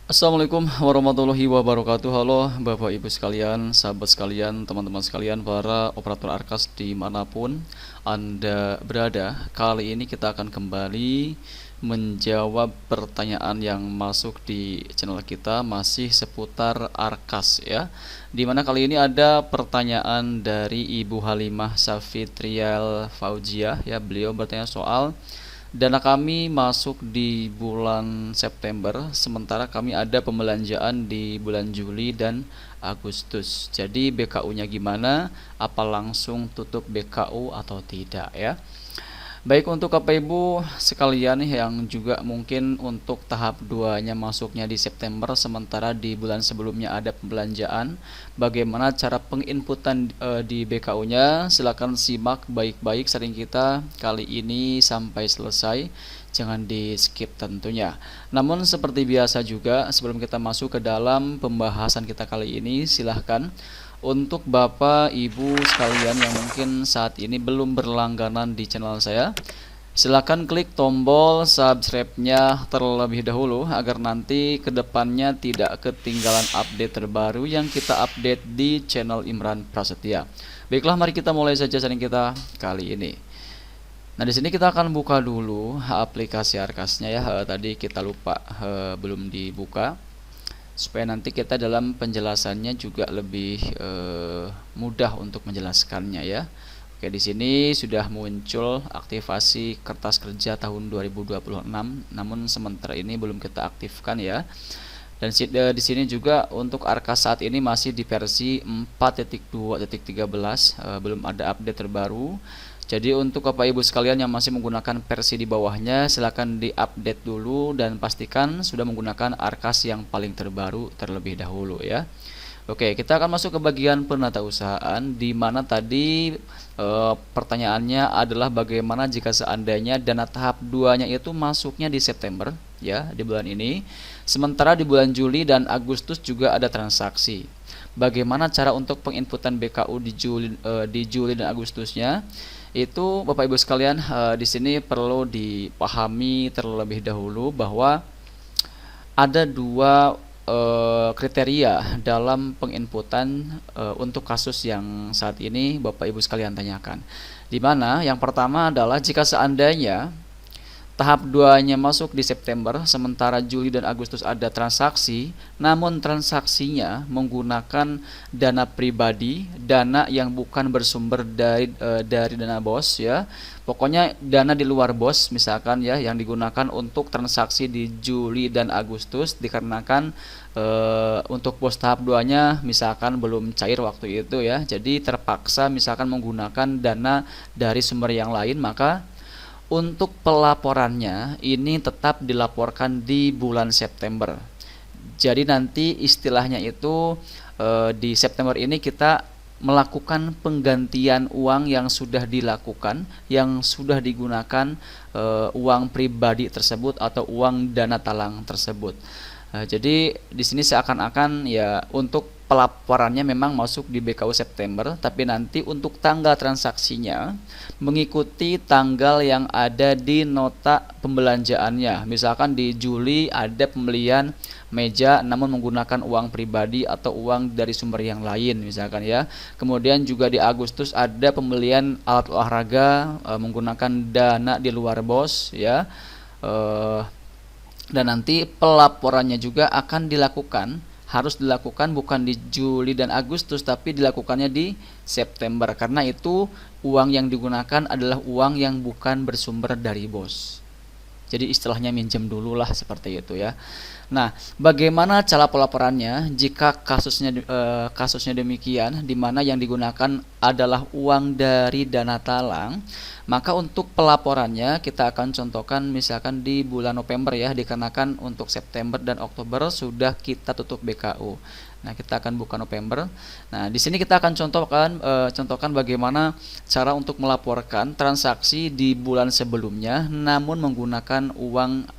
Assalamualaikum warahmatullahi wabarakatuh. Halo Bapak Ibu sekalian, sahabat sekalian, teman-teman sekalian, para operator Arkas dimanapun Anda berada. Kali ini kita akan kembali menjawab pertanyaan yang masuk di channel kita, masih seputar Arkas ya. Dimana kali ini ada pertanyaan dari Ibu Halimah Safitrial Fauziah ya. Beliau bertanya soal dana kami masuk di bulan September, sementara kami ada pembelanjaan di bulan Juli dan Agustus. Jadi BKU-nya gimana? Apa langsung tutup BKU atau tidak ya? Baik, untuk Bapak Ibu sekalian yang juga mungkin untuk tahap 2-nya masuknya di September, sementara di bulan sebelumnya ada pembelanjaan. Bagaimana cara penginputan di BKU-nya? Silakan simak baik-baik sharing kita kali ini sampai selesai. Jangan di skip tentunya. Namun seperti biasa juga, sebelum kita masuk ke dalam pembahasan kita kali ini, silahkan untuk Bapak Ibu sekalian yang mungkin saat ini belum berlangganan di channel saya, silakan klik tombol subscribe-nya terlebih dahulu agar nanti kedepannya tidak ketinggalan update terbaru yang kita update di channel Imran Prasetya. Baiklah, mari kita mulai saja sharing kita kali ini. Nah, di sini kita akan buka dulu aplikasi Arkasnya ya. Tadi kita lupa belum dibuka, supaya nanti kita dalam penjelasannya juga lebih mudah untuk menjelaskannya ya. Oke, di sini sudah muncul aktivasi kertas kerja tahun 2026, namun sementara ini belum kita aktifkan ya. Dan di sini juga untuk Arkas saat ini masih di versi 4.2.13, belum ada update terbaru. Jadi untuk Bapak Ibu sekalian yang masih menggunakan versi di bawahnya, silakan diupdate dulu dan pastikan sudah menggunakan Arkas yang paling terbaru terlebih dahulu ya. Oke, kita akan masuk ke bagian penatausahaan, di mana tadi pertanyaannya adalah bagaimana jika seandainya dana tahap 2-nya itu masuknya di September ya, di bulan ini, sementara di bulan Juli dan Agustus juga ada transaksi. Bagaimana cara untuk penginputan BKU di Juli dan Agustusnya? Itu Bapak Ibu sekalian, di sini perlu dipahami terlebih dahulu bahwa ada dua kriteria dalam penginputan untuk kasus yang saat ini Bapak Ibu sekalian tanyakan. Di mana yang pertama adalah jika seandainya tahap 2-nya masuk di September, sementara Juli dan Agustus ada transaksi, namun transaksinya menggunakan dana pribadi, dana yang bukan bersumber dari dana BOS ya. Pokoknya dana di luar BOS misalkan ya, yang digunakan untuk transaksi di Juli dan Agustus dikarenakan untuk BOS tahap 2-nya misalkan belum cair waktu itu ya. Jadi terpaksa misalkan menggunakan dana dari sumber yang lain, maka untuk pelaporannya ini tetap dilaporkan di bulan September. Jadi nanti istilahnya itu di September ini kita melakukan penggantian uang yang sudah dilakukan, yang sudah digunakan uang pribadi tersebut atau uang dana talang tersebut. Jadi di sini seakan-akan ya untuk pelaporannya memang masuk di BKU September, tapi nanti untuk tanggal transaksinya mengikuti tanggal yang ada di nota pembelanjaannya. Misalkan di Juli ada pembelian meja namun menggunakan uang pribadi atau uang dari sumber yang lain misalkan ya. Kemudian juga di Agustus ada pembelian alat olahraga menggunakan dana di luar BOS ya. Dan nanti pelaporannya juga akan harus dilakukan bukan di Juli dan Agustus, tapi dilakukannya di September, karena itu uang yang digunakan adalah uang yang bukan bersumber dari BOS. Jadi istilahnya minjem dulu lah, seperti itu ya. Nah, bagaimana cara pelaporannya jika kasusnya demikian, di mana yang digunakan adalah uang dari dana talang? Maka untuk pelaporannya kita akan contohkan misalkan di bulan November ya, dikarenakan untuk September dan Oktober sudah kita tutup BKU. Nah, kita akan buka November. Nah, di sini kita akan contohkan bagaimana cara untuk melaporkan transaksi di bulan sebelumnya namun menggunakan uang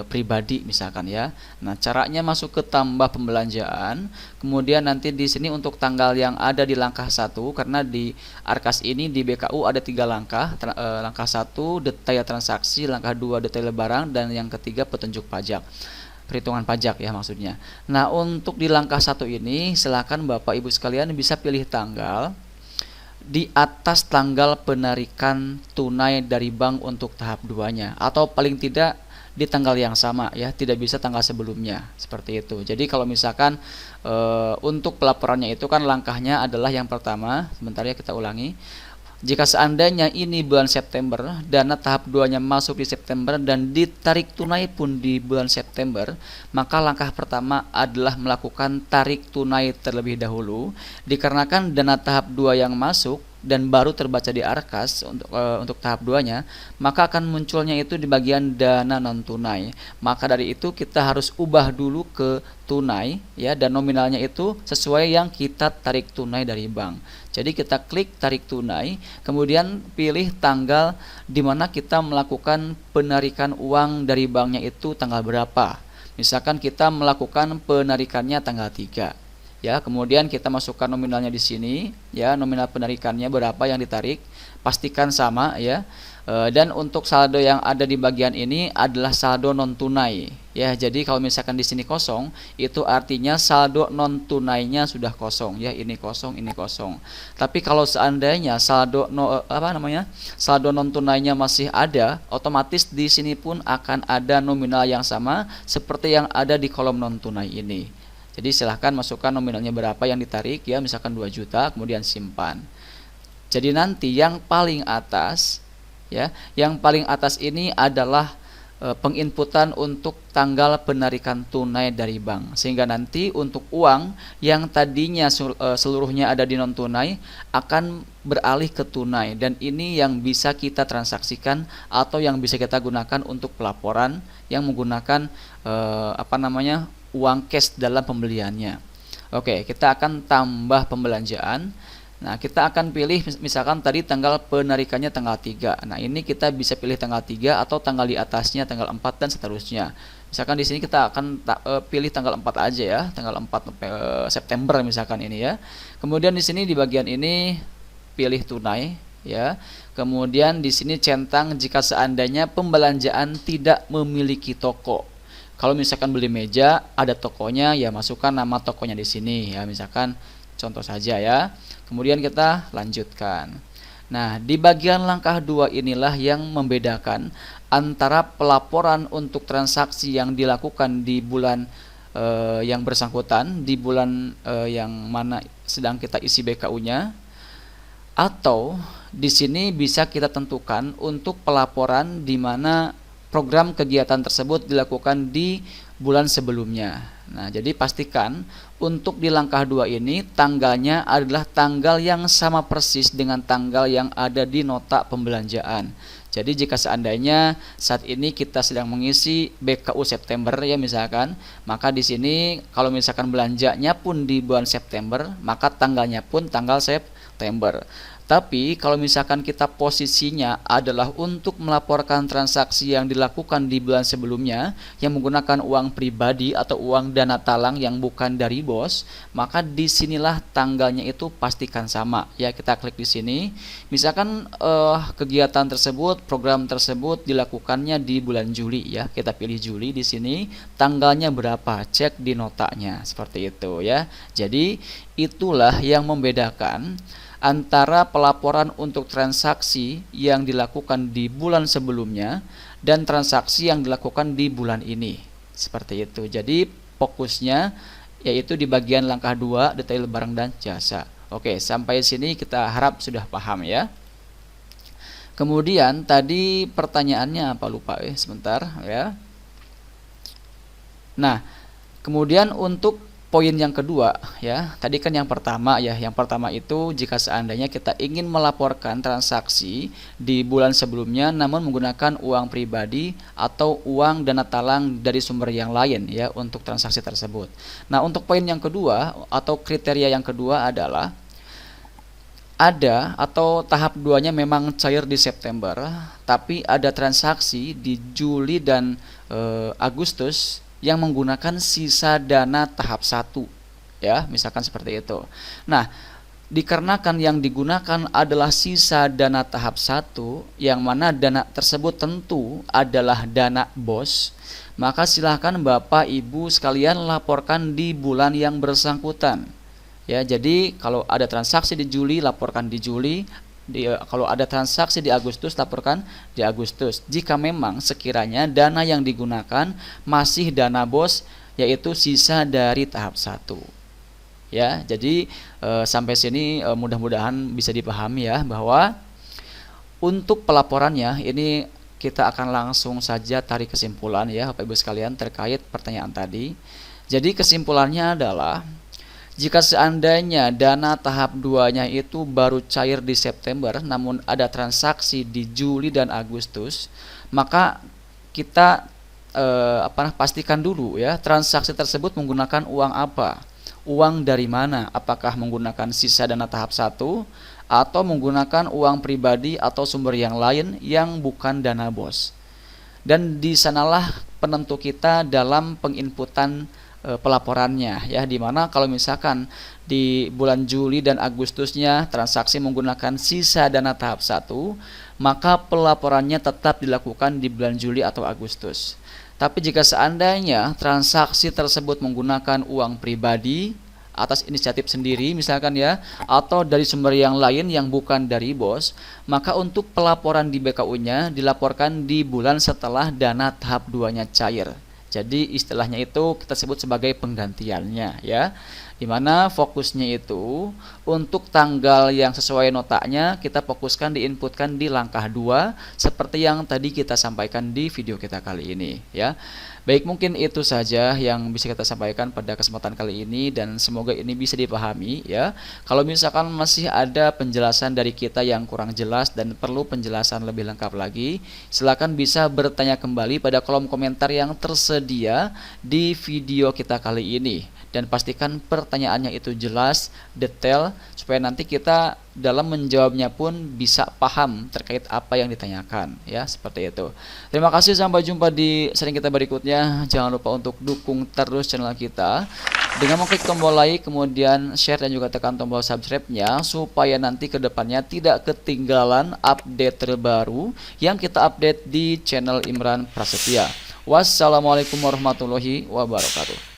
pribadi misalkan ya. Nah, caranya masuk ke tambah pembelanjaan. Kemudian nanti di sini untuk tanggal yang ada di langkah 1, karena di Arkas ini di BKU ada 3 langkah. Langkah 1 detail transaksi, langkah 2 detail barang, dan yang ketiga petunjuk pajak. perhitungan pajak ya maksudnya. Nah, untuk di langkah 1 ini silakan Bapak Ibu sekalian bisa pilih tanggal di atas tanggal penarikan tunai dari bank untuk tahap 2-nya, atau paling tidak di tanggal yang sama ya, tidak bisa tanggal sebelumnya, seperti itu. Jadi kalau misalkan untuk pelaporannya itu kan langkahnya adalah yang pertama, sebentar ya kita ulangi. Jika seandainya ini bulan September, dana tahap 2-nya masuk di September dan ditarik tunai pun di bulan September, maka langkah pertama adalah melakukan tarik tunai terlebih dahulu. Dikarenakan dana tahap 2 yang masuk dan baru terbaca di Arkas untuk tahap 2-nya, maka akan munculnya itu di bagian dana non tunai. Maka dari itu kita harus ubah dulu ke tunai ya, dan nominalnya itu sesuai yang kita tarik tunai dari bank. Jadi kita klik tarik tunai, kemudian pilih tanggal di mana kita melakukan penarikan uang dari banknya itu tanggal berapa. Misalkan kita melakukan penarikannya tanggal 3. Ya, kemudian kita masukkan nominalnya di sini ya, nominal penarikannya berapa yang ditarik, pastikan sama ya. Dan untuk saldo yang ada di bagian ini adalah saldo non tunai ya. Jadi kalau misalkan di sini kosong, itu artinya saldo non tunainya sudah kosong ya, ini kosong, ini kosong. Tapi kalau seandainya saldo saldo non tunainya masih ada, otomatis di sini pun akan ada nominal yang sama seperti yang ada di kolom non tunai ini. Jadi silahkan masukkan nominalnya berapa yang ditarik ya, misalkan 2 juta, kemudian simpan. Jadi nanti yang paling atas ya, yang paling atas ini adalah penginputan untuk tanggal penarikan tunai dari bank, sehingga nanti untuk uang yang tadinya seluruhnya ada di non tunai akan beralih ke tunai, dan ini yang bisa kita transaksikan atau yang bisa kita gunakan untuk pelaporan yang menggunakan uang cash dalam pembeliannya. Oke, kita akan tambah pembelanjaan. Nah, kita akan pilih misalkan tadi tanggal penarikannya tanggal 3. Nah, ini kita bisa pilih tanggal 3 atau tanggal di atasnya tanggal 4 dan seterusnya. Misalkan di sini kita akan pilih tanggal 4 aja ya, tanggal 4 September misalkan ini ya. Kemudian di sini di bagian ini pilih tunai ya. Kemudian di sini centang jika seandainya pembelanjaan tidak memiliki toko. Kalau misalkan beli meja ada tokonya ya, masukkan nama tokonya di sini ya, misalkan contoh saja ya. Kemudian kita lanjutkan. Nah, di bagian langkah 2 inilah yang membedakan antara pelaporan untuk transaksi yang dilakukan di bulan yang bersangkutan, di bulan yang mana sedang kita isi BKU-nya, atau di sini bisa kita tentukan untuk pelaporan di mana program kegiatan tersebut dilakukan di bulan sebelumnya. Nah, jadi pastikan untuk di langkah 2 ini tanggalnya adalah tanggal yang sama persis dengan tanggal yang ada di nota pembelanjaan. Jadi jika seandainya saat ini kita sedang mengisi BKU September ya misalkan, maka di sini kalau misalkan belanjanya pun di bulan September, maka tanggalnya pun tanggal September. Tapi kalau misalkan kita posisinya adalah untuk melaporkan transaksi yang dilakukan di bulan sebelumnya yang menggunakan uang pribadi atau uang dana talang yang bukan dari bos, maka disinilah tanggalnya itu pastikan sama ya. Kita klik di sini. Misalkan kegiatan tersebut, program tersebut dilakukannya di bulan Juli ya. Kita pilih Juli di sini. Tanggalnya berapa? Cek di notanya seperti itu ya. Jadi itulah yang membedakan antara pelaporan untuk transaksi yang dilakukan di bulan sebelumnya dan transaksi yang dilakukan di bulan ini. Seperti itu. Jadi fokusnya yaitu di bagian langkah 2, detail barang dan jasa. Oke, sampai sini kita harap sudah paham ya. Kemudian tadi pertanyaannya apa, lupa sebentar ya. Nah, kemudian untuk poin yang kedua ya, tadi kan yang pertama ya, yang pertama itu jika seandainya kita ingin melaporkan transaksi di bulan sebelumnya namun menggunakan uang pribadi atau uang dana talang dari sumber yang lain ya untuk transaksi tersebut. Nah, untuk poin yang kedua atau kriteria yang kedua adalah ada atau tahap 2-nya memang cair di September, tapi ada transaksi di Juli dan Agustus yang menggunakan sisa dana tahap 1 ya, misalkan seperti itu. Nah, dikarenakan yang digunakan adalah sisa dana tahap 1, yang mana dana tersebut tentu adalah dana BOS, maka silahkan Bapak Ibu sekalian laporkan di bulan yang bersangkutan. Ya, jadi kalau ada transaksi di Juli, laporkan di Juli. Kalau ada transaksi di Agustus, laporkan di Agustus. Jika memang sekiranya dana yang digunakan masih dana BOS, yaitu sisa dari tahap 1. Ya, jadi sampai sini mudah-mudahan bisa dipahami ya, bahwa untuk pelaporannya ini kita akan langsung saja tarik kesimpulan ya Bapak Ibu sekalian terkait pertanyaan tadi. Jadi kesimpulannya adalah, jika seandainya dana tahap 2-nya itu baru cair di September namun ada transaksi di Juli dan Agustus, maka kita pastikan dulu ya, transaksi tersebut menggunakan uang apa? Uang dari mana? Apakah menggunakan sisa dana tahap 1 atau menggunakan uang pribadi atau sumber yang lain yang bukan dana BOS? Dan di sanalah penentu kita dalam penginputan pelaporannya ya, dimana kalau misalkan di bulan Juli dan Agustusnya transaksi menggunakan sisa dana tahap 1, maka pelaporannya tetap dilakukan di bulan Juli atau Agustus. Tapi jika seandainya transaksi tersebut menggunakan uang pribadi atas inisiatif sendiri misalkan ya, atau dari sumber yang lain yang bukan dari BOS, maka untuk pelaporan di BKU-nya dilaporkan di bulan setelah dana tahap 2-nya cair. Jadi istilahnya itu kita sebut sebagai penggantiannya ya, dimana fokusnya itu untuk tanggal yang sesuai notanya kita fokuskan diinputkan di langkah 2 seperti yang tadi kita sampaikan di video kita kali ini ya. Baik, mungkin itu saja yang bisa kita sampaikan pada kesempatan kali ini dan semoga ini bisa dipahami ya. Kalau misalkan masih ada penjelasan dari kita yang kurang jelas dan perlu penjelasan lebih lengkap lagi, silakan bisa bertanya kembali pada kolom komentar yang tersedia di video kita kali ini. Dan pastikan pertanyaannya itu jelas, detail, supaya nanti kita dalam menjawabnya pun bisa paham terkait apa yang ditanyakan ya, seperti itu. Terima kasih, sampai jumpa di sering kita berikutnya. Jangan lupa untuk dukung terus channel kita dengan mengklik tombol like, kemudian share dan juga tekan tombol subscribe-nya supaya nanti kedepannya tidak ketinggalan update terbaru yang kita update di channel Imran Prasetya. Wassalamualaikum warahmatullahi wabarakatuh.